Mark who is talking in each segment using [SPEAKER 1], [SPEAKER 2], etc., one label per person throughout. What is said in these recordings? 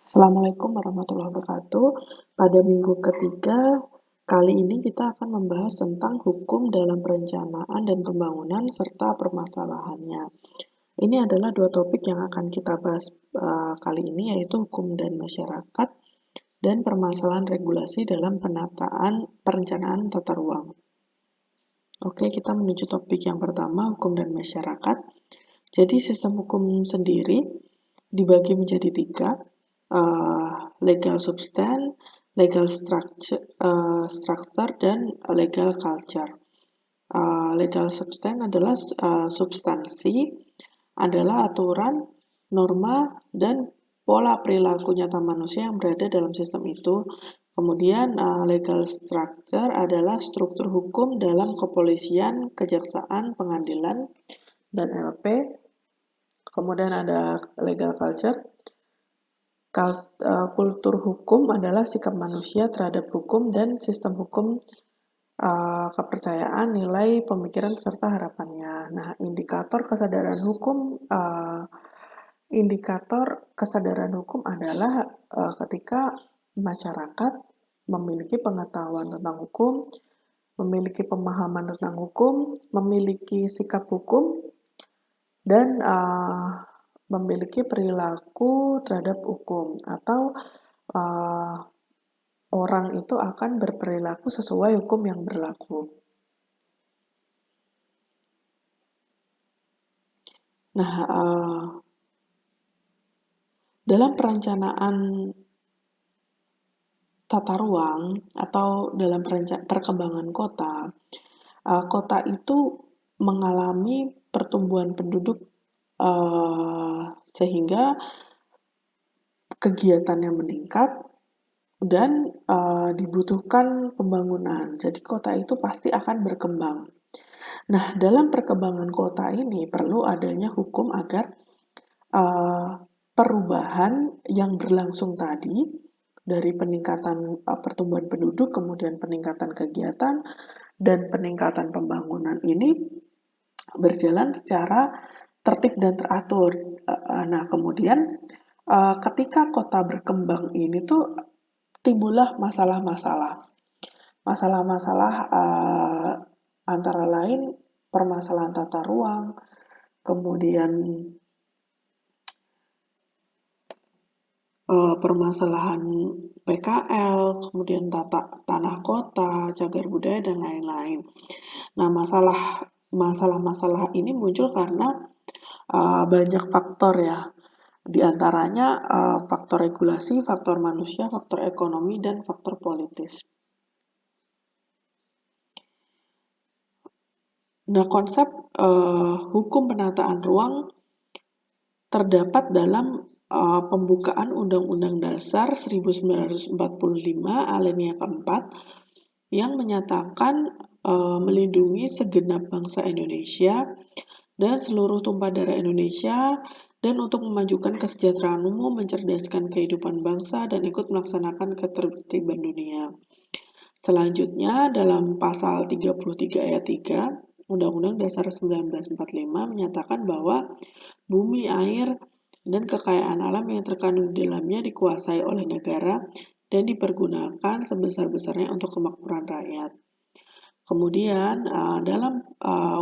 [SPEAKER 1] Assalamualaikum warahmatullahi wabarakatuh. Pada minggu ketiga, kali ini kita akan membahas tentang hukum dalam perencanaan dan pembangunan serta permasalahannya. Ini adalah dua topik yang akan kita bahas kali ini, yaitu hukum dan masyarakat dan permasalahan regulasi dalam penataan perencanaan tata ruang. Oke, kita menuju topik yang pertama, hukum dan masyarakat. Jadi sistem hukum sendiri dibagi menjadi tiga, legal substance, legal structure, dan legal culture. Legal substance adalah substansi, adalah aturan, norma, dan pola perilaku nyata manusia yang berada dalam sistem itu. Kemudian legal structure adalah struktur hukum dalam kepolisian, kejaksaan, pengadilan, dan LP. Kemudian ada legal culture. Kultur hukum adalah sikap manusia terhadap hukum dan sistem hukum, kepercayaan, nilai, pemikiran, serta harapannya. Nah, indikator kesadaran hukum adalah ketika masyarakat memiliki pengetahuan tentang hukum, memiliki pemahaman tentang hukum, memiliki sikap hukum, dan memiliki perilaku terhadap hukum, atau orang itu akan berperilaku sesuai hukum yang berlaku. Nah, dalam perencanaan tata ruang atau dalam perkembangan kota, kota itu mengalami pertumbuhan penduduk sehingga kegiatannya meningkat dan dibutuhkan pembangunan. Jadi kota itu pasti akan berkembang. Nah, dalam perkembangan kota ini perlu adanya hukum agar perubahan yang berlangsung tadi dari peningkatan pertumbuhan penduduk, kemudian peningkatan kegiatan, dan peningkatan pembangunan ini berjalan secara tertib dan teratur. Nah, kemudian ketika kota berkembang ini tuh timbullah masalah-masalah. Masalah-masalah antara lain permasalahan tata ruang, kemudian permasalahan PKL, kemudian tata tanah kota, cagar budaya, dan lain-lain. Nah, masalah-masalah ini muncul karena banyak faktor ya. Di antaranya faktor regulasi, faktor manusia, faktor ekonomi, dan faktor politis. Nah, konsep hukum penataan ruang terdapat dalam pembukaan Undang-Undang Dasar 1945 alinea keempat yang menyatakan melindungi segenap bangsa Indonesia dan seluruh tumpah darah Indonesia dan untuk memajukan kesejahteraan umum, mencerdaskan kehidupan bangsa, dan ikut melaksanakan ketertiban dunia. Selanjutnya, dalam pasal 33 ayat 3 Undang-Undang Dasar 1945 menyatakan bahwa bumi, air, dan kekayaan alam yang terkandung di dalamnya dikuasai oleh negara dan dipergunakan sebesar-besarnya untuk kemakmuran rakyat. Kemudian dalam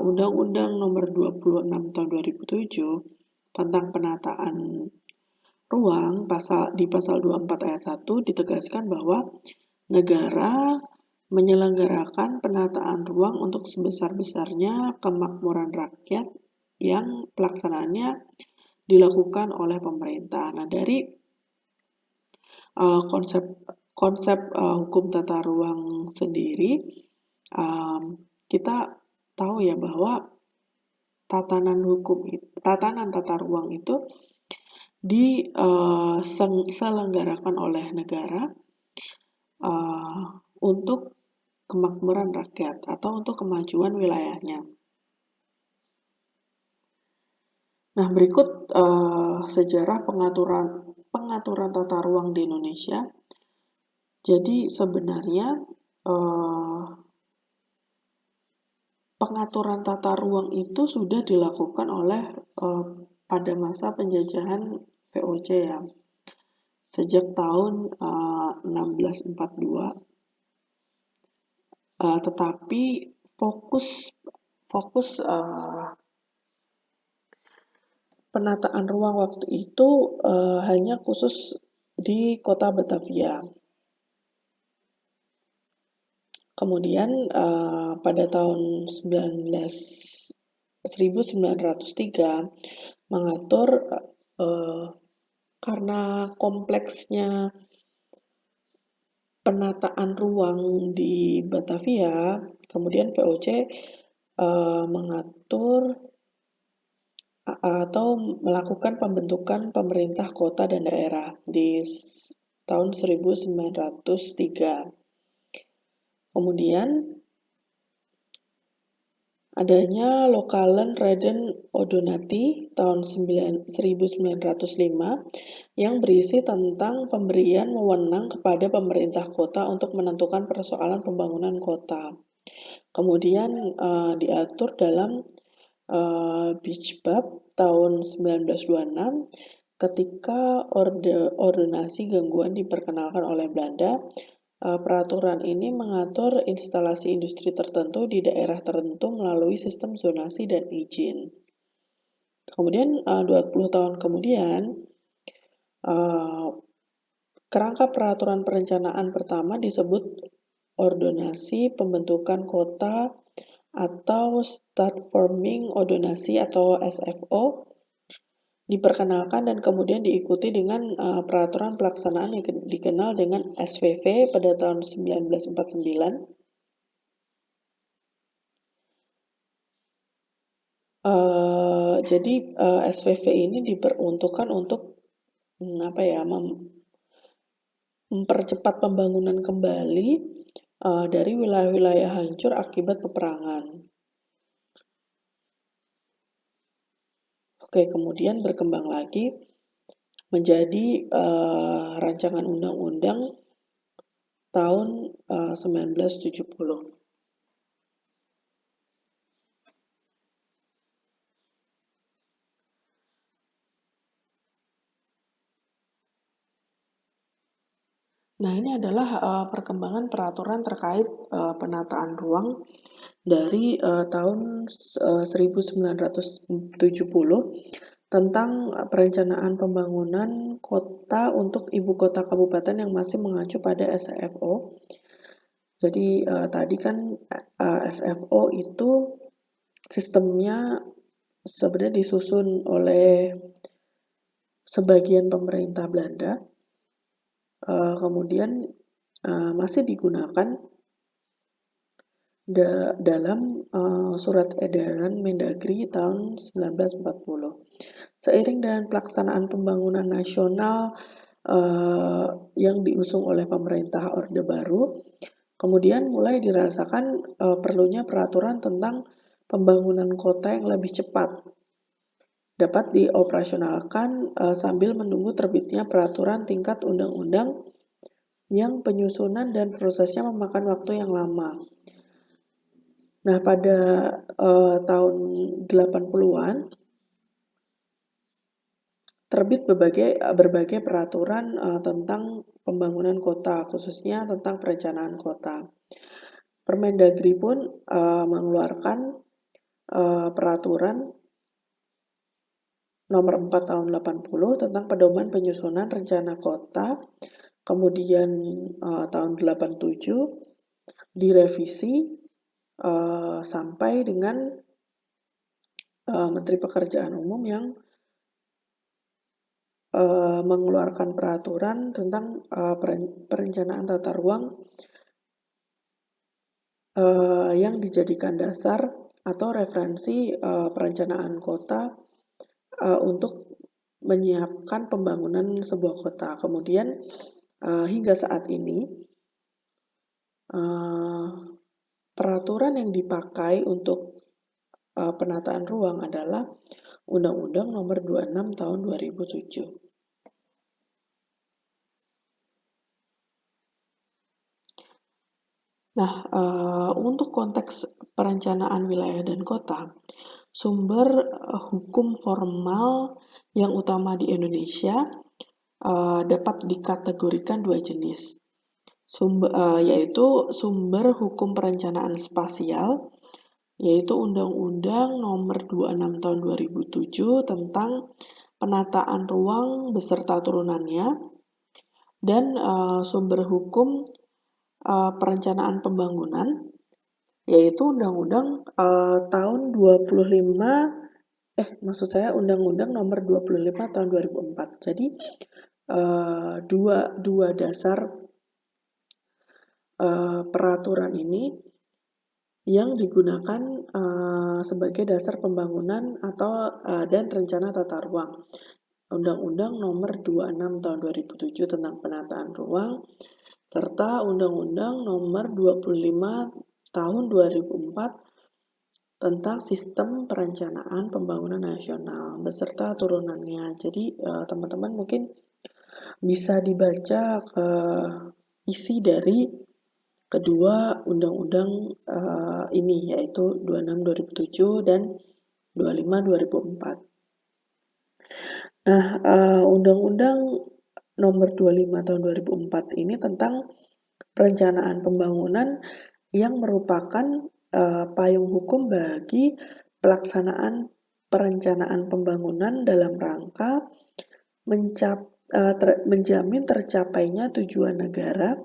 [SPEAKER 1] Undang-Undang Nomor 26 Tahun 2007 tentang penataan ruang di pasal 24 ayat 1 ditegaskan bahwa negara menyelenggarakan penataan ruang untuk sebesar-besarnya kemakmuran rakyat yang pelaksanaannya dilakukan oleh pemerintah. Nah, dari konsep hukum tata ruang sendiri, kita tahu ya bahwa tatanan tata ruang itu diselenggarakan oleh negara untuk kemakmuran rakyat atau untuk kemajuan wilayahnya. Nah, berikut sejarah pengaturan tata ruang di Indonesia. Jadi sebenarnya pengaturan tata ruang itu sudah dilakukan oleh pada masa penjajahan VOC ya. sejak tahun 1642, tetapi fokus fokus penataan ruang waktu itu hanya khusus di kota Batavia. Kemudian pada tahun 1903 mengatur karena kompleksnya penataan ruang di Batavia, kemudian VOC mengatur atau melakukan pembentukan pemerintah kota dan daerah di tahun 1903. Kemudian adanya Lokalen Raden Odonati tahun 1905 yang berisi tentang pemberian wewenang kepada pemerintah kota untuk menentukan persoalan pembangunan kota. Kemudian diatur dalam Bijbab tahun 1926 ketika ordonasi gangguan diperkenalkan oleh Belanda. Peraturan ini mengatur instalasi industri tertentu di daerah tertentu melalui sistem zonasi dan izin. Kemudian 20 tahun kemudian kerangka peraturan perencanaan pertama disebut Ordonasi Pembentukan Kota atau Start Forming Ordonasi atau SFO diperkenalkan dan kemudian diikuti dengan peraturan pelaksanaan yang dikenal dengan SVV pada tahun 1949. Jadi SVV ini diperuntukkan untuk mempercepat pembangunan kembali dari wilayah-wilayah hancur akibat peperangan. Oke, kemudian berkembang lagi menjadi rancangan undang-undang tahun 1970. Nah, ini adalah perkembangan peraturan terkait penataan ruang dari tahun 1970 tentang perencanaan pembangunan kota untuk ibu kota kabupaten yang masih mengacu pada SFO. Jadi tadi kan SFO itu sistemnya sebenarnya disusun oleh sebagian pemerintah Belanda, kemudian masih digunakan dalam surat edaran Mendagri tahun 1940. Seiring dengan pelaksanaan pembangunan nasional yang diusung oleh pemerintah Orde Baru, kemudian mulai dirasakan perlunya peraturan tentang pembangunan kota yang lebih cepat dapat dioperasionalkan sambil menunggu terbitnya peraturan tingkat undang-undang yang penyusunan dan prosesnya memakan waktu yang lama. Nah, pada tahun 80-an terbit berbagai peraturan tentang pembangunan kota, khususnya tentang perencanaan kota. Permendagri pun mengeluarkan peraturan nomor 4 tahun 80 tentang pedoman penyusunan rencana kota. Kemudian tahun 87 direvisi sampai dengan Menteri Pekerjaan Umum yang mengeluarkan peraturan tentang perencanaan tata ruang yang dijadikan dasar atau referensi perencanaan kota untuk menyiapkan pembangunan sebuah kota. Kemudian hingga saat ini peraturan yang dipakai untuk penataan ruang adalah Undang-Undang Nomor 26 Tahun 2007. Nah, untuk konteks perencanaan wilayah dan kota, sumber hukum formal yang utama di Indonesia dapat dikategorikan dua jenis, yaitu sumber hukum perencanaan spasial, yaitu Undang-Undang Nomor 26 Tahun 2007 tentang penataan ruang beserta turunannya, dan sumber hukum perencanaan pembangunan, yaitu Undang-Undang tahun 25 Undang-Undang Nomor 25 Tahun 2004. Jadi dua dasar peraturan ini yang digunakan sebagai dasar pembangunan atau dan rencana tata ruang. Undang-Undang Nomor 26 Tahun 2007 tentang penataan ruang serta Undang-Undang Nomor 25 Tahun 2004 tentang sistem perencanaan pembangunan nasional beserta turunannya. Jadi teman-teman mungkin bisa dibaca ke isi dari kedua undang-undang ini, yaitu 26 2007 dan 25 2004. Nah, Undang-Undang Nomor 25 Tahun 2004 ini tentang perencanaan pembangunan yang merupakan payung hukum bagi pelaksanaan perencanaan pembangunan dalam rangka menjamin tercapainya tujuan negara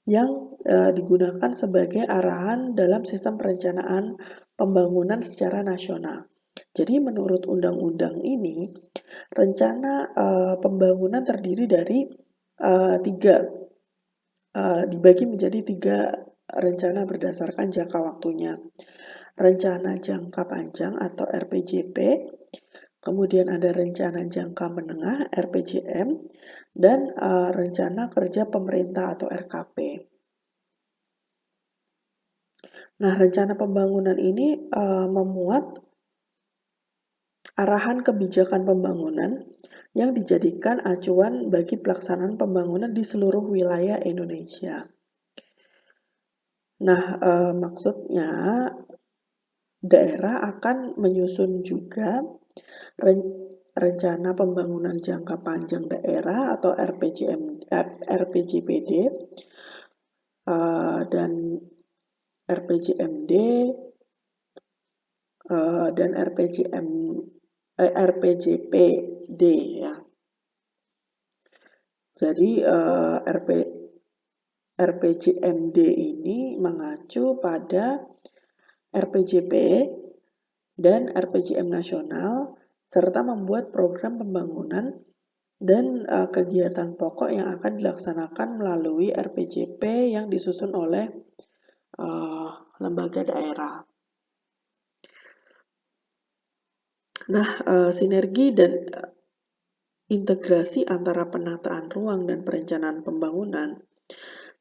[SPEAKER 1] yang digunakan sebagai arahan dalam sistem perencanaan pembangunan secara nasional. Jadi menurut undang-undang ini, rencana pembangunan terdiri dari dibagi menjadi 3 rencana berdasarkan jangka waktunya. Rencana jangka panjang atau RPJP, kemudian ada rencana jangka menengah RPJM, dan rencana kerja pemerintah atau RKP. Nah, rencana pembangunan ini memuat arahan kebijakan pembangunan yang dijadikan acuan bagi pelaksanaan pembangunan di seluruh wilayah Indonesia. Nah, maksudnya daerah akan menyusun juga rencana pembangunan jangka panjang daerah atau RPJPD dan RPJMD dan RPJPD ya. Jadi RPJMD ini mengacu pada RPJP dan RPJM nasional serta membuat program pembangunan dan kegiatan pokok yang akan dilaksanakan melalui RPJP yang disusun oleh lembaga daerah. Nah, sinergi dan integrasi antara penataan ruang dan perencanaan pembangunan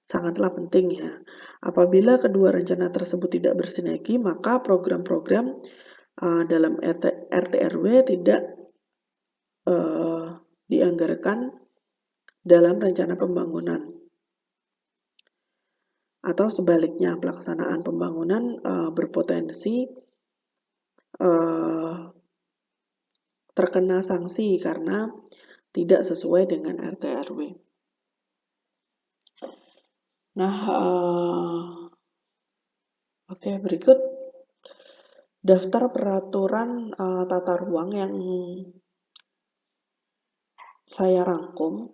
[SPEAKER 1] sangatlah penting ya. Apabila kedua rencana tersebut tidak bersinergi, maka program-program dalam RT/RW tidak dianggarkan dalam rencana pembangunan. Atau sebaliknya, pelaksanaan pembangunan berpotensi terkena sanksi karena tidak sesuai dengan RT/RW. Nah, oke, berikut daftar peraturan tata ruang yang saya rangkum.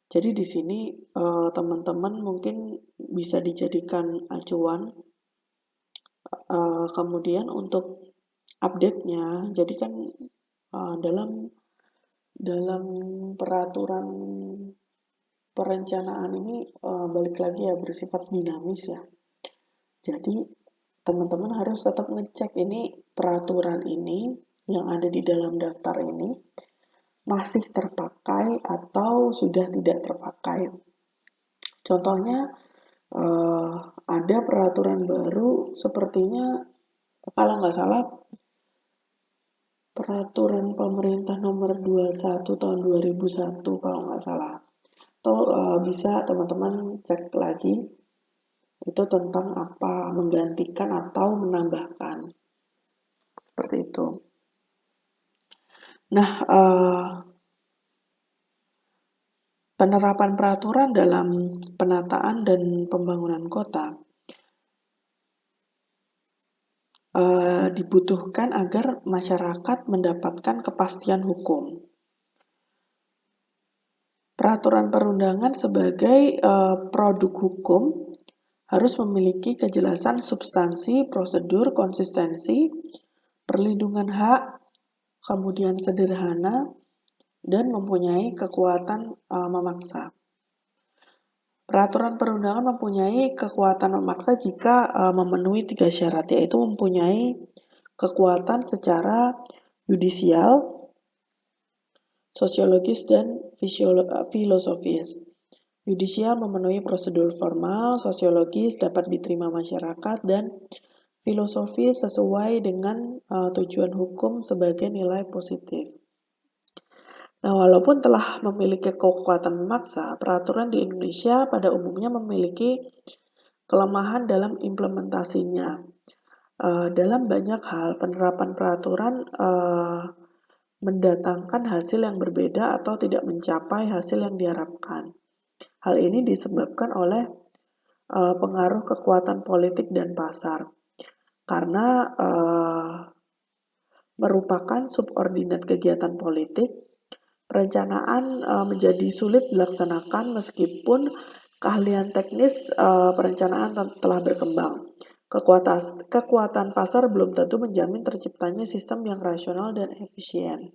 [SPEAKER 1] Jadi di sini teman-teman mungkin bisa dijadikan acuan. Kemudian untuk update-nya, jadi kan dalam peraturan perencanaan ini balik lagi ya, bersifat dinamis ya. Jadi teman-teman harus tetap ngecek ini peraturan ini yang ada di dalam daftar ini masih terpakai atau sudah tidak terpakai. Contohnya ada peraturan baru sepertinya kalau nggak salah peraturan pemerintah nomor 21 tahun 2001 kalau nggak salah. Atau bisa teman-teman cek lagi itu tentang apa, menggantikan atau menambahkan. Seperti itu. Nah, Penerapan peraturan dalam penataan dan pembangunan kota dibutuhkan agar masyarakat mendapatkan kepastian hukum. Peraturan perundangan sebagai produk hukum harus memiliki kejelasan substansi, prosedur, konsistensi, perlindungan hak, kemudian sederhana, dan mempunyai kekuatan memaksa. Peraturan perundangan mempunyai kekuatan memaksa jika memenuhi 3 syarat, yaitu mempunyai kekuatan secara yudisial, sosiologis, dan filosofis. Yudisial memenuhi prosedur formal, sosiologis dapat diterima masyarakat, dan filosofis sesuai dengan tujuan hukum sebagai nilai positif. Nah, walaupun telah memiliki kekuatan memaksa, peraturan di Indonesia pada umumnya memiliki kelemahan dalam implementasinya. Dalam banyak hal, penerapan peraturan mendatangkan hasil yang berbeda atau tidak mencapai hasil yang diharapkan. Hal ini disebabkan oleh pengaruh kekuatan politik dan pasar, karena merupakan subordinat kegiatan politik. Perencanaan menjadi sulit dilaksanakan meskipun keahlian teknis perencanaan telah berkembang. Kekuatan pasar belum tentu menjamin terciptanya sistem yang rasional dan efisien.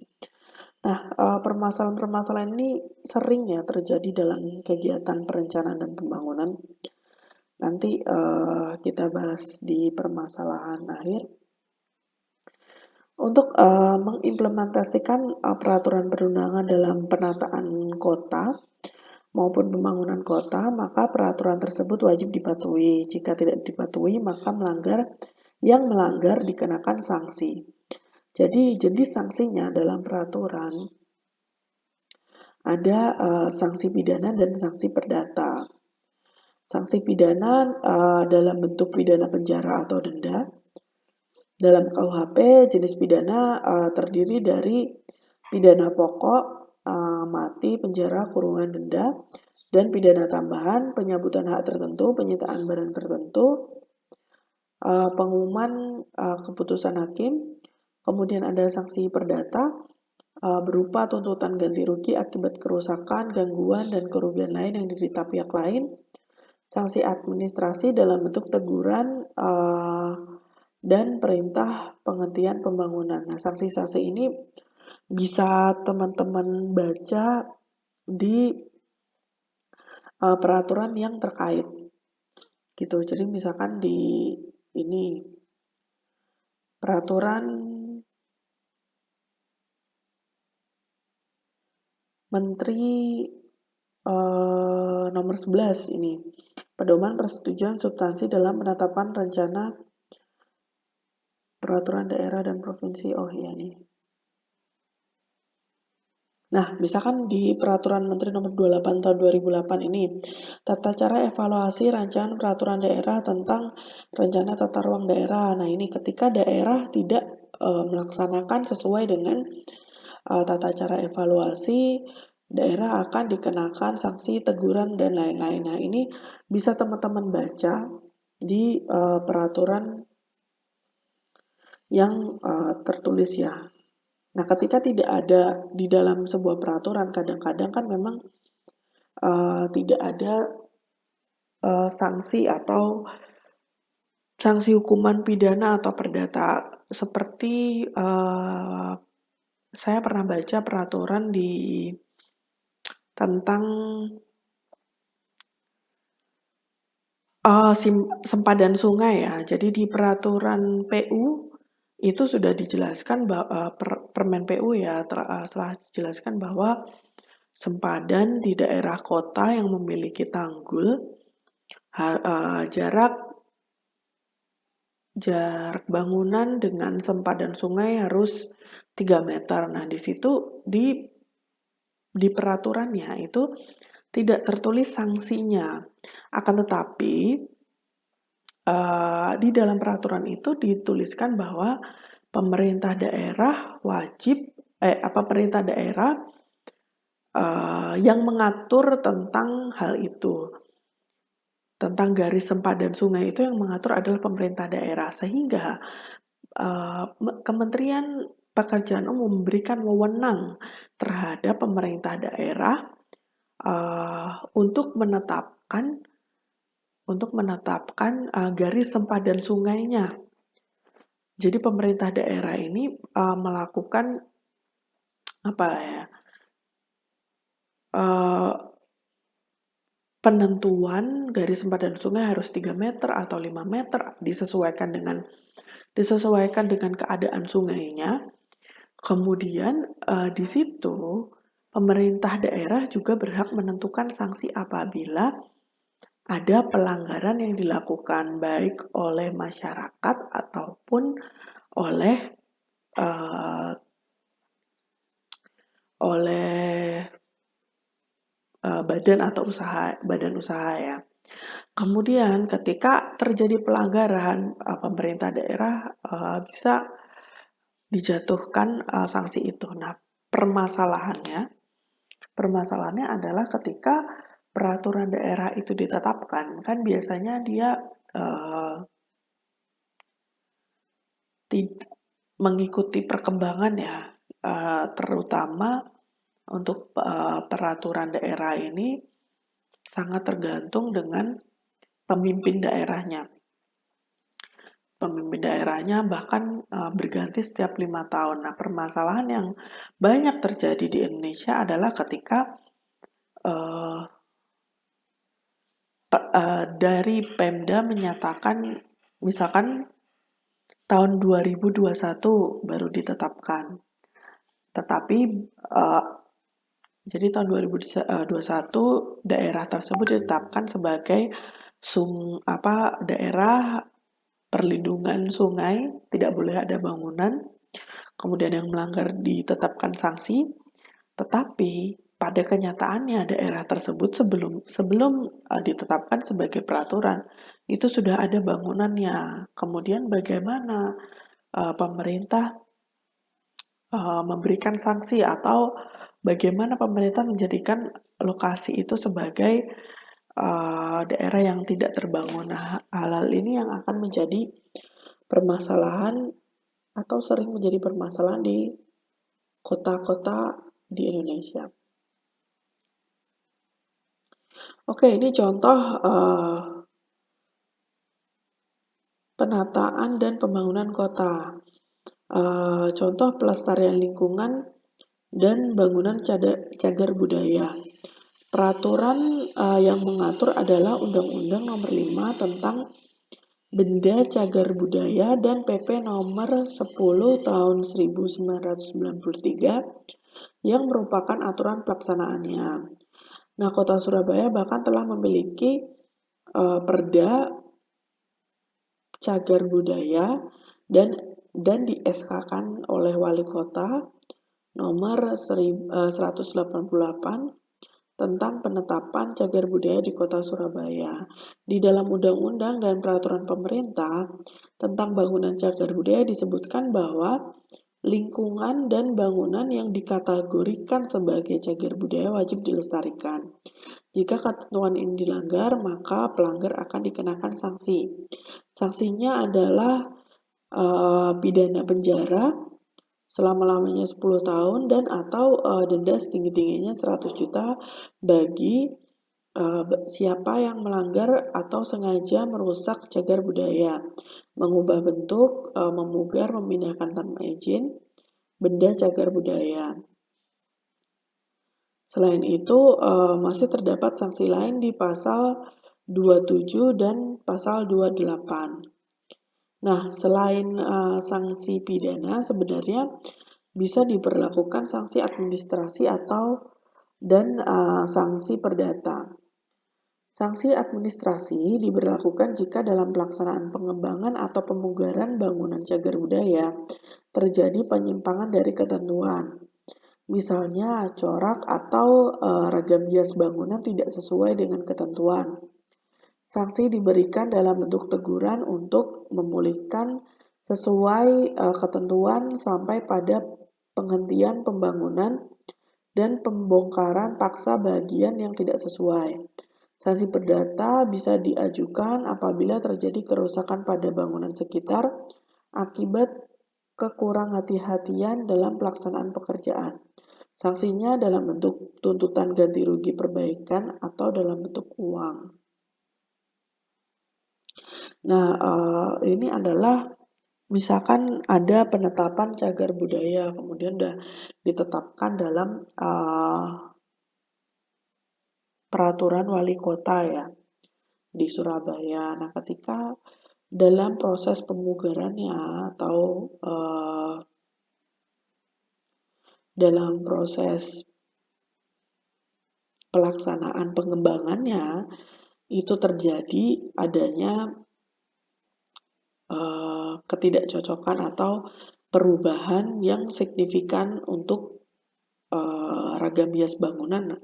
[SPEAKER 1] Nah, permasalahan-permasalahan ini sering ya terjadi dalam kegiatan perencanaan dan pembangunan. Nanti kita bahas di permasalahan akhir. Untuk mengimplementasikan peraturan perundangan dalam penataan kota maupun pembangunan kota, maka peraturan tersebut wajib dipatuhi. Jika tidak dipatuhi, maka yang melanggar dikenakan sanksi. Jadi jenis sanksinya dalam peraturan ada sanksi pidana dan sanksi perdata. Sanksi pidana dalam bentuk pidana penjara atau denda. Dalam KUHP, jenis pidana terdiri dari pidana pokok, mati, penjara, kurungan, denda, dan pidana tambahan, pencabutan hak tertentu, penyitaan barang tertentu, pengumuman keputusan hakim. Kemudian ada sanksi perdata berupa tuntutan ganti rugi akibat kerusakan, gangguan, dan kerugian lain yang diderita pihak lain. Sanksi administrasi dalam bentuk teguran dan perintah penghentian pembangunan. Nah, sanksi-sanksi ini bisa teman-teman baca di peraturan yang terkait gitu. Jadi misalkan di ini peraturan Menteri nomor 11 ini, pedoman persetujuan substansi dalam penetapan rencana peraturan daerah dan provinsi. Oh iya nih. Nah, misalkan di Peraturan Menteri Nomor 28 Tahun 2008 ini, tata cara evaluasi rancangan peraturan daerah tentang rencana tata ruang daerah. Nah, ini ketika daerah tidak melaksanakan sesuai dengan tata cara evaluasi, daerah akan dikenakan sanksi, teguran, dan lain-lain. Nah, ini bisa teman-teman baca di peraturan yang tertulis ya. Nah, ketika tidak ada di dalam sebuah peraturan, kadang-kadang kan memang tidak ada sanksi atau sanksi hukuman pidana atau perdata. Seperti saya pernah baca peraturan tentang sempadan sungai ya. Jadi di peraturan PU itu sudah dijelaskan bahwa Permen PU ya telah dijelaskan bahwa sempadan di daerah kota yang memiliki tanggul jarak bangunan dengan sempadan sungai harus 3 meter. Nah, di situ di peraturannya itu tidak tertulis sanksinya. Akan tetapi di dalam peraturan itu dituliskan bahwa pemerintah daerah yang mengatur tentang hal itu. Tentang garis sempadan sungai itu yang mengatur adalah pemerintah daerah, sehingga Kementerian Pekerjaan Umum memberikan wewenang terhadap pemerintah daerah untuk menetapkan garis sempadan sungainya. Jadi pemerintah daerah ini melakukan penentuan garis sempadan sungai harus 3 meter atau 5 meter, disesuaikan dengan keadaan sungainya. Kemudian di situ pemerintah daerah juga berhak menentukan sanksi apabila ada pelanggaran yang dilakukan baik oleh masyarakat ataupun oleh badan usaha ya. Kemudian ketika terjadi pelanggaran, pemerintah daerah bisa dijatuhkan sanksi itu. Nah, permasalahannya adalah ketika peraturan daerah itu ditetapkan, kan biasanya dia mengikuti perkembangan ya, terutama untuk peraturan daerah ini sangat tergantung dengan pemimpin daerahnya. Pemimpin daerahnya bahkan berganti setiap 5 tahun. Nah, permasalahan yang banyak terjadi di Indonesia adalah ketika dari Pemda menyatakan, misalkan tahun 2021 baru ditetapkan. Tetapi jadi tahun 2021 daerah tersebut ditetapkan sebagai daerah perlindungan sungai, tidak boleh ada bangunan. Kemudian yang melanggar ditetapkan sanksi. Tetapi pada kenyataannya daerah tersebut sebelum ditetapkan sebagai peraturan itu sudah ada bangunannya. Kemudian bagaimana pemerintah memberikan sanksi atau bagaimana pemerintah menjadikan lokasi itu sebagai daerah yang tidak terbangun. Nah, hal-hal ini yang akan menjadi permasalahan atau sering menjadi permasalahan di kota-kota di Indonesia. Oke, ini contoh penataan dan pembangunan kota. Contoh pelestarian lingkungan dan bangunan cagar budaya. Peraturan yang mengatur adalah Undang-Undang Nomor 5 tentang Benda Cagar Budaya dan PP Nomor 10 Tahun 1993 yang merupakan aturan pelaksanaannya. Nah, Kota Surabaya bahkan telah memiliki Perda Cagar Budaya dan di-SK-kan oleh Wali Kota Nomor 188 tentang penetapan cagar budaya di Kota Surabaya. Di dalam undang-undang dan peraturan pemerintah tentang bangunan cagar budaya disebutkan bahwa lingkungan dan bangunan yang dikategorikan sebagai cagar budaya wajib dilestarikan. Jika ketentuan ini dilanggar, maka pelanggar akan dikenakan sanksi. Sanksinya adalah pidana penjara selama-lamanya 10 tahun dan atau denda setinggi-tingginya 100 juta bagi siapa yang melanggar atau sengaja merusak cagar budaya, mengubah bentuk, memugar, memindahkan tanpa izin benda cagar budaya. Selain itu, masih terdapat sanksi lain di pasal 27 dan pasal 28. Nah, selain sanksi pidana, sebenarnya bisa diberlakukan sanksi administrasi dan sanksi perdata. Sanksi administrasi diberlakukan jika dalam pelaksanaan pengembangan atau pemugaran bangunan cagar budaya terjadi penyimpangan dari ketentuan. Misalnya corak atau ragam hias bangunan tidak sesuai dengan ketentuan. Sanksi diberikan dalam bentuk teguran untuk memulihkan sesuai ketentuan sampai pada penghentian pembangunan dan pembongkaran paksa bagian yang tidak sesuai. Sanksi perdata bisa diajukan apabila terjadi kerusakan pada bangunan sekitar akibat kekurang hati-hatian dalam pelaksanaan pekerjaan. Sanksinya dalam bentuk tuntutan ganti rugi perbaikan atau dalam bentuk uang. Nah, ini adalah misalkan ada penetapan cagar budaya, kemudian sudah ditetapkan dalam peraturan wali kota ya di Surabaya. Nah, ketika dalam proses pemugarannya atau dalam proses pelaksanaan pengembangannya itu terjadi adanya ketidakcocokan atau perubahan yang signifikan untuk ragam hias bangunannya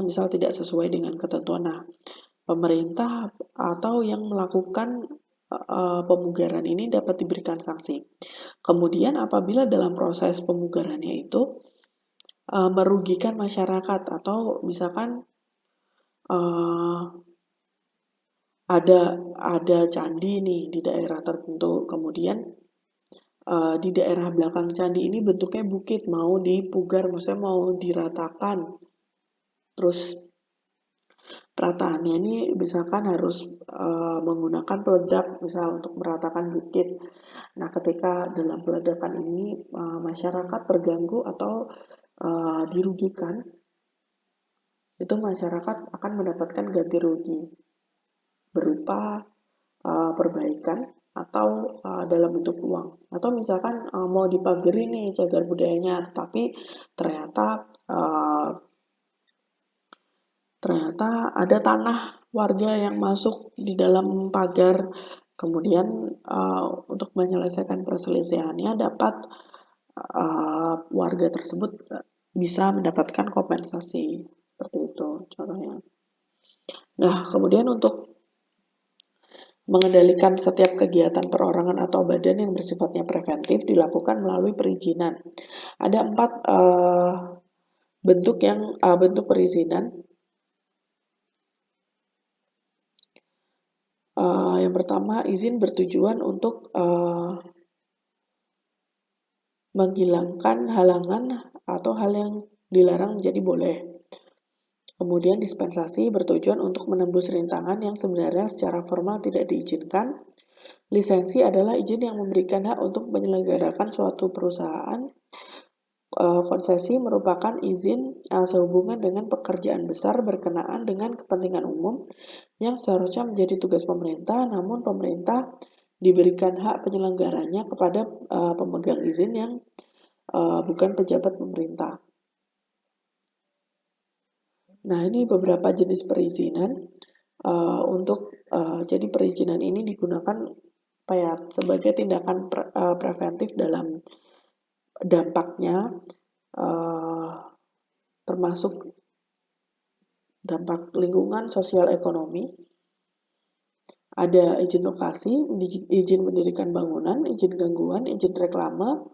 [SPEAKER 1] misal tidak sesuai dengan ketentuan. Nah, pemerintah atau yang melakukan pemugaran ini dapat diberikan sanksi. Kemudian apabila dalam proses pemugarannya itu merugikan masyarakat atau misalkan ada candi nih di daerah tertentu, kemudian di daerah belakang candi ini bentuknya bukit, mau dipugar, maksudnya mau diratakan. Terus perataannya ini misalkan harus menggunakan peledak misal untuk meratakan bukit. Nah, ketika dalam peledakan ini masyarakat terganggu atau dirugikan, itu masyarakat akan mendapatkan ganti rugi berupa perbaikan atau dalam bentuk uang. Atau misalkan mau dipagari nih cagar budayanya, tetapi ternyata ada tanah warga yang masuk di dalam pagar. Kemudian untuk menyelesaikan perselisihannya dapat warga tersebut bisa mendapatkan kompensasi seperti itu contohnya. Nah, kemudian untuk mengendalikan setiap kegiatan perorangan atau badan yang bersifatnya preventif dilakukan melalui perizinan. Ada 4 bentuk perizinan. Yang pertama, izin bertujuan untuk menghilangkan halangan atau hal yang dilarang menjadi boleh. Kemudian dispensasi bertujuan untuk menembus rintangan yang sebenarnya secara formal tidak diizinkan. Lisensi adalah izin yang memberikan hak untuk menyelenggarakan suatu perusahaan. Konsesi merupakan izin sehubungan dengan pekerjaan besar berkenaan dengan kepentingan umum yang seharusnya menjadi tugas pemerintah, namun pemerintah diberikan hak penyelenggaranya kepada pemegang izin yang bukan pejabat pemerintah. Nah, ini beberapa jenis perizinan jadi perizinan ini digunakan sebagai tindakan preventif dalam dampaknya, termasuk dampak lingkungan, sosial, ekonomi. Ada izin lokasi, izin mendirikan bangunan, izin gangguan, izin reklame,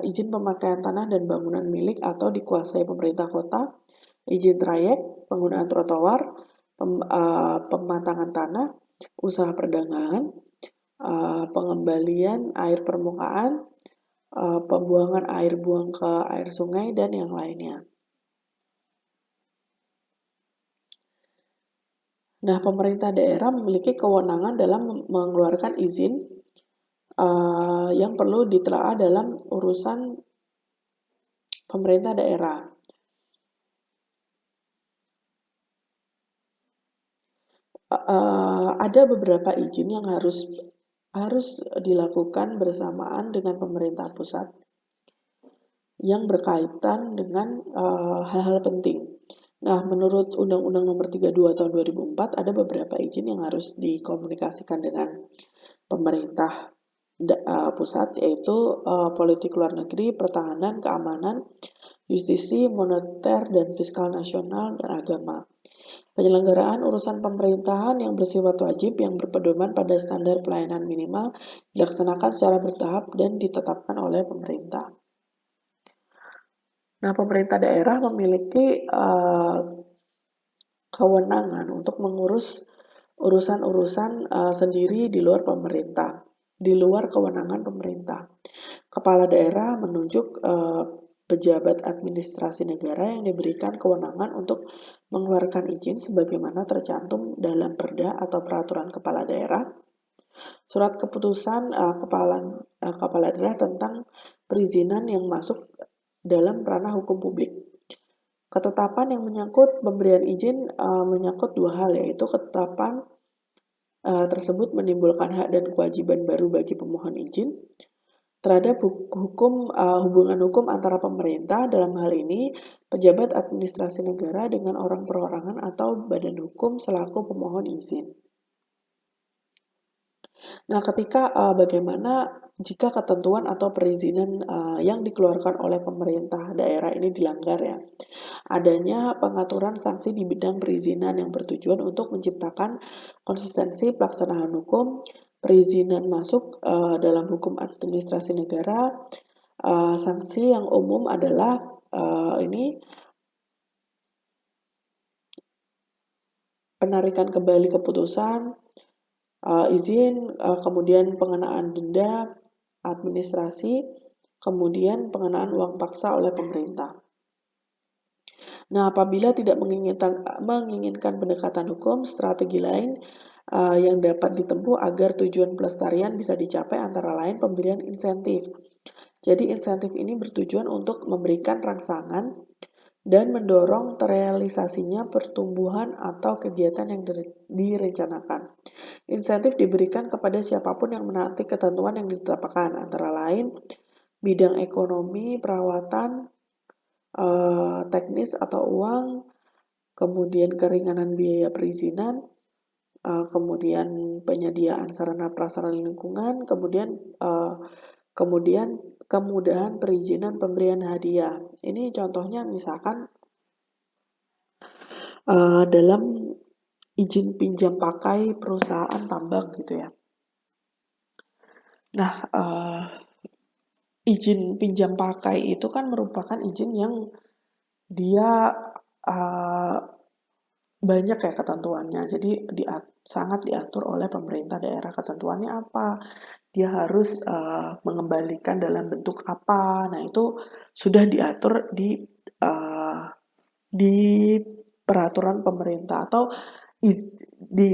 [SPEAKER 1] izin pemakaian tanah dan bangunan milik atau dikuasai pemerintah kota, izin trayek, penggunaan trotoar, pematangan tanah, usaha perdagangan, pengembalian air permukaan, pembuangan air buang ke air sungai, dan yang lainnya. Nah, pemerintah daerah memiliki kewenangan dalam mengeluarkan izin yang perlu ditelaah dalam urusan pemerintah daerah. Ada beberapa izin yang harus dilakukan bersamaan dengan pemerintah pusat yang berkaitan dengan hal-hal penting. Nah, menurut Undang-Undang Nomor 32 Tahun 2004 ada beberapa izin yang harus dikomunikasikan dengan pemerintah pusat, yaitu politik luar negeri, pertahanan, keamanan, justisi, moneter dan fiskal nasional, dan agama. Penyelenggaraan urusan pemerintahan yang bersifat wajib yang berpedoman pada standar pelayanan minimal dilaksanakan secara bertahap dan ditetapkan oleh pemerintah. Nah, pemerintah daerah memiliki kewenangan untuk mengurus urusan-urusan sendiri di luar pemerintah, di luar kewenangan pemerintah. Kepala daerah menunjuk pejabat administrasi negara yang diberikan kewenangan untuk mengeluarkan izin sebagaimana tercantum dalam Perda atau peraturan kepala daerah, surat keputusan kepala daerah tentang perizinan yang masuk dalam ranah hukum publik. Ketetapan yang menyangkut pemberian izin menyangkut dua hal, yaitu ketetapan tersebut menimbulkan hak dan kewajiban baru bagi pemohon izin terhadap hubungan hukum antara pemerintah, dalam hal ini pejabat administrasi negara, dengan orang perorangan atau badan hukum selaku pemohon izin. Nah, ketika bagaimana jika ketentuan atau perizinan yang dikeluarkan oleh pemerintah daerah ini dilanggar ya. Adanya pengaturan sanksi di bidang perizinan yang bertujuan untuk menciptakan konsistensi pelaksanaan hukum, perizinan masuk dalam hukum administrasi negara. Sanksi yang umum adalah ini penarikan kembali keputusan, izin, kemudian pengenaan denda administrasi, kemudian pengenaan uang paksa oleh pemerintah. Nah, apabila tidak menginginkan pendekatan hukum, strategi lain yang dapat ditempuh agar tujuan pelestarian bisa dicapai antara lain pemberian insentif. Jadi insentif ini bertujuan untuk memberikan rangsangan dan mendorong terrealisasinya pertumbuhan atau kegiatan yang direncanakan. Insentif diberikan kepada siapapun yang menaati ketentuan yang ditetapkan, antara lain bidang ekonomi, perawatan, teknis atau uang, kemudian keringanan biaya perizinan, kemudian penyediaan sarana prasarana lingkungan, kemudian kemudahan perizinan pemberian hadiah. Ini contohnya misalkan dalam izin pinjam pakai perusahaan tambang gitu ya. Nah, izin pinjam pakai itu kan merupakan izin yang dia banyak ya ketentuannya, jadi sangat diatur oleh pemerintah daerah. Ketentuannya apa? Dia harus mengembalikan dalam bentuk apa? Nah, itu sudah diatur di peraturan pemerintah, atau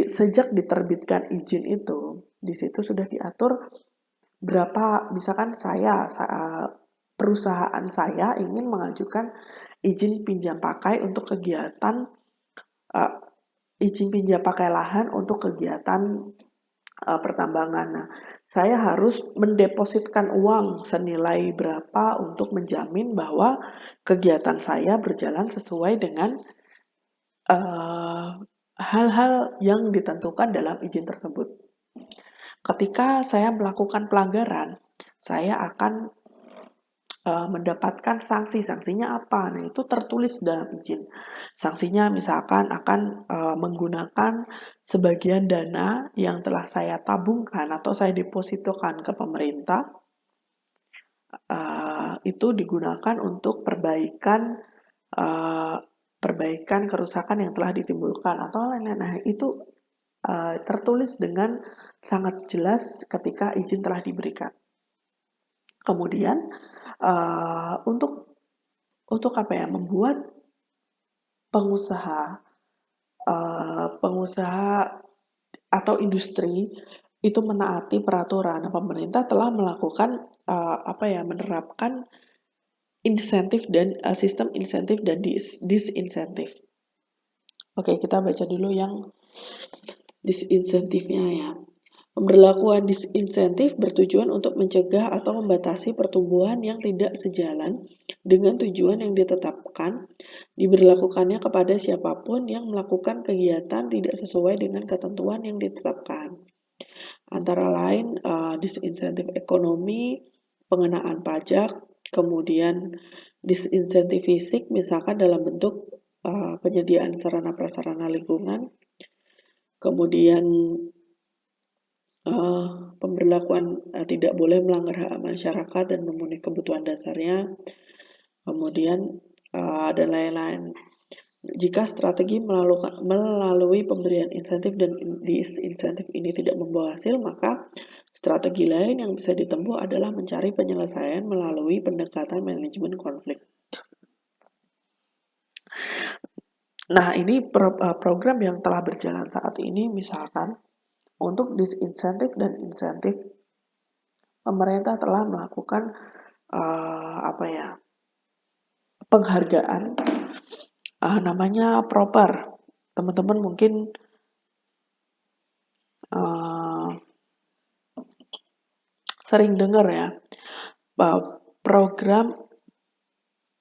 [SPEAKER 1] sejak diterbitkan izin itu, di situ sudah diatur berapa. Misalkan perusahaan saya ingin mengajukan izin pinjam pakai untuk kegiatan izin pinjam pakai lahan untuk kegiatan pertambangan. Nah, saya harus mendepositkan uang senilai berapa untuk menjamin bahwa kegiatan saya berjalan sesuai dengan hal-hal yang ditentukan dalam izin tersebut. Ketika saya melakukan pelanggaran, saya akan mendapatkan sanksi. Sanksinya apa? Nah, itu tertulis dalam izin. Sanksinya misalkan akan menggunakan sebagian dana yang telah saya tabungkan atau saya depositokan ke pemerintah, itu digunakan untuk perbaikan kerusakan yang telah ditimbulkan atau lain-lain. Nah, itu tertulis dengan sangat jelas ketika izin telah diberikan. Kemudian untuk apa ya, membuat pengusaha atau industri itu menaati peraturan. Pemerintah telah melakukan menerapkan insentif dan sistem insentif dan disinsentif. Oke, kita baca dulu yang disinsentifnya ya. Pemberlakuan disinsentif bertujuan untuk mencegah atau membatasi pertumbuhan yang tidak sejalan dengan tujuan yang ditetapkan. Diberlakukannya kepada siapapun yang melakukan kegiatan tidak sesuai dengan ketentuan yang ditetapkan. Antara lain disinsentif ekonomi, pengenaan pajak, kemudian disinsentif fisik misalkan dalam bentuk penyediaan sarana prasarana lingkungan, kemudian pemberlakuan tidak boleh melanggar hak masyarakat dan memenuhi kebutuhan dasarnya, kemudian dan lain-lain. Jika strategi melalui pemberian insentif dan disinsentif ini tidak membawa hasil, maka strategi lain yang bisa ditempuh adalah mencari penyelesaian melalui pendekatan manajemen konflik. Nah, ini program yang telah berjalan saat ini, misalkan untuk disinsentif dan insentif, pemerintah telah melakukan penghargaan namanya proper. Teman-teman mungkin sering dengar ya, program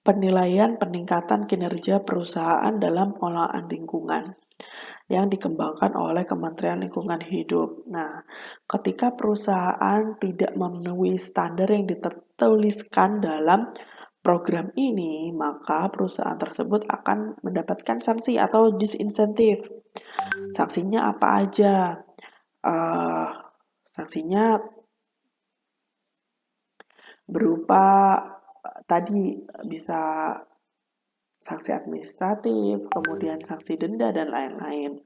[SPEAKER 1] penilaian peningkatan kinerja perusahaan dalam pengelolaan lingkungan yang dikembangkan oleh Kementerian Lingkungan Hidup. Nah, ketika perusahaan tidak memenuhi standar yang dituliskan dalam program ini, maka perusahaan tersebut akan mendapatkan sanksi atau disinsentif. Sanksinya apa aja? Sanksinya berupa tadi bisa sanksi administratif, kemudian sanksi denda, dan lain-lain.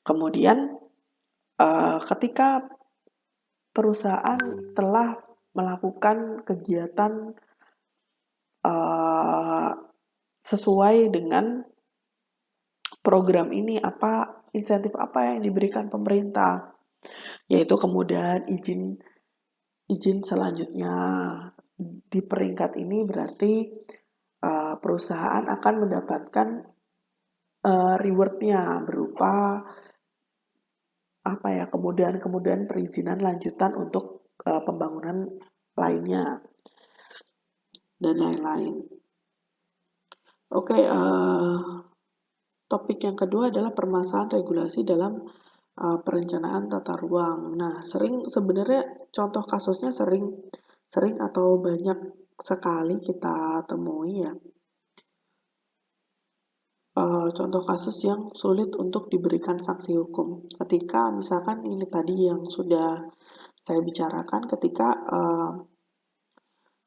[SPEAKER 1] Kemudian ketika perusahaan telah melakukan kegiatan sesuai dengan program ini, insentif apa yang diberikan pemerintah, yaitu kemudian izin selanjutnya di peringkat ini berarti perusahaan akan mendapatkan rewardnya berupa kemudian perizinan lanjutan untuk pembangunan lainnya dan lain-lain. Oke, topik yang kedua adalah permasalahan regulasi dalam perencanaan tata ruang. Nah, sebenarnya contoh kasusnya sering atau banyak sekali kita temui ya. Contoh kasus yang sulit untuk diberikan sanksi hukum. Ketika misalkan ini tadi yang sudah saya bicarakan, ketika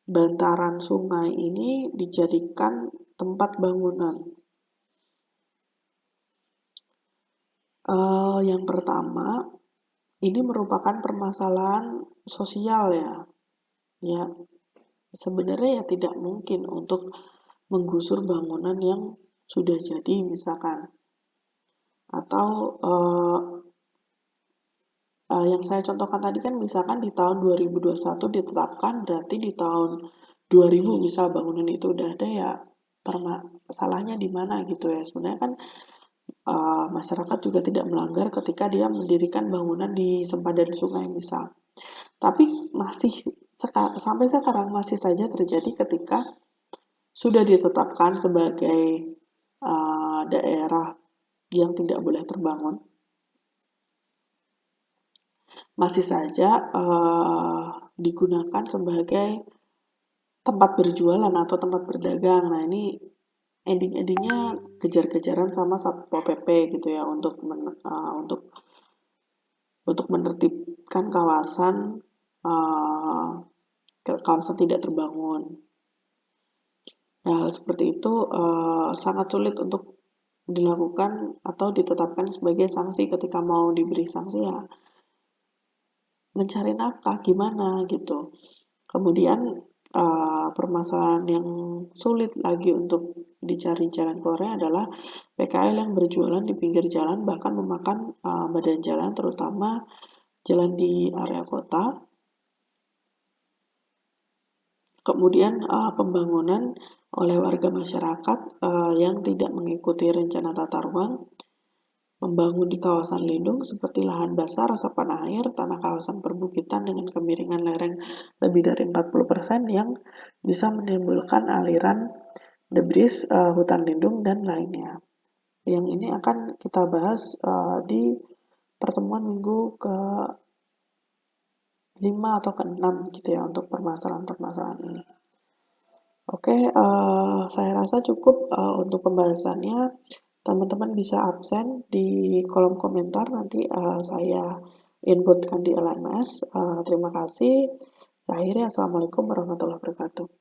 [SPEAKER 1] bantaran sungai ini dijadikan tempat bangunan. Yang pertama, ini merupakan permasalahan sosial ya. Ya, sebenarnya ya tidak mungkin untuk menggusur bangunan yang sudah jadi misalkan. Atau yang saya contohkan tadi kan misalkan di tahun 2021 ditetapkan, berarti di tahun 2000 misal bangunan itu udah ada ya, salahnya di mana gitu ya. Sebenarnya kan masyarakat juga tidak melanggar ketika dia mendirikan bangunan di sempadan sungai misal. Tapi sampai sekarang masih saja terjadi ketika sudah ditetapkan sebagai daerah yang tidak boleh terbangun, masih saja digunakan sebagai tempat berjualan atau tempat berdagang. Nah, ini endingnya kejar-kejaran sama Satpol PP gitu ya untuk menertibkan kawasan tidak terbangun. Nah, seperti itu sangat sulit untuk dilakukan atau ditetapkan sebagai sanksi. Ketika mau diberi sanksi ya mencari nafkah gimana gitu. Kemudian permasalahan yang sulit lagi untuk dicari jalan keluarnya adalah PKL yang berjualan di pinggir jalan bahkan memakan badan jalan, terutama jalan di area kota. Kemudian pembangunan oleh warga masyarakat yang tidak mengikuti rencana tata ruang, membangun di kawasan lindung seperti lahan basah, resapan air, tanah kawasan perbukitan dengan kemiringan lereng lebih dari 40% yang bisa menimbulkan aliran debris hutan lindung dan lainnya. Yang ini akan kita bahas di pertemuan minggu ke-5 atau ke-6 gitu ya untuk permasalahan-permasalahan ini. Oke, saya rasa cukup untuk pembahasannya. Teman-teman bisa absen di kolom komentar, nanti saya inputkan di LMS. Terima kasih. Saya akhiri, Assalamualaikum warahmatullahi wabarakatuh.